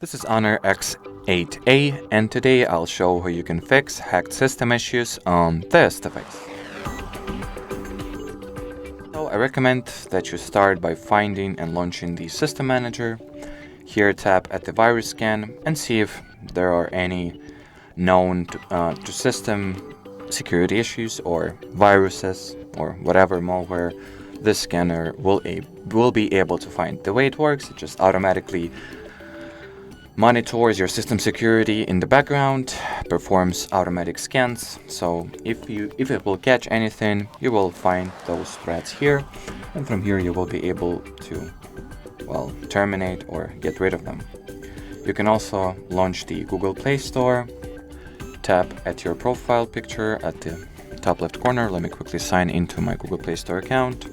This is HONOR X8a, and today I'll show how you can fix hacked system issues on this device. So I recommend that you start by finding and launching the System Manager. Here tap at the virus scan and see if there are any known to system security issues or viruses or whatever malware this scanner will be able to find. The way it works, it just automatically monitors your system security in the background, performs automatic scans, so if it will catch anything, you will find those threats here, and from here you will be able to, well, terminate or get rid of them. You can also launch the Google Play Store, tap at your profile picture at the top left corner. Let me quickly sign into my Google Play Store account.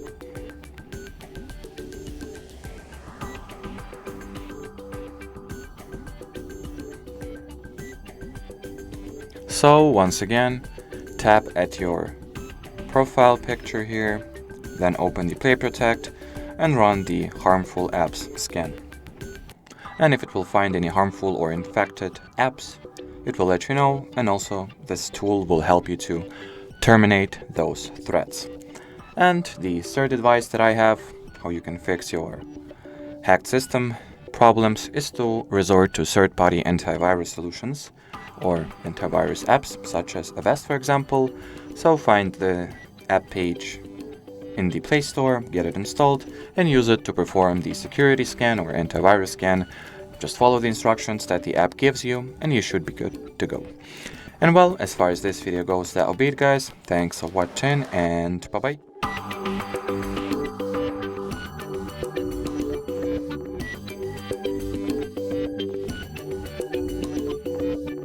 So once again, tap at your profile picture here, then open the Play Protect and run the harmful apps scan. And if it will find any harmful or infected apps, it will let you know, and also this tool will help you to terminate those threats. And the third advice that I have, how you can fix your hacked system problems, is to resort to third-party antivirus solutions or antivirus apps such as Avast, for example. So find the app page in the Play Store, get it installed, and use it to perform the security scan or antivirus scan. Just follow the instructions that the app gives you and you should be good to go. And well, as far as this video goes, that'll be it, guys. Thanks for watching and bye-bye.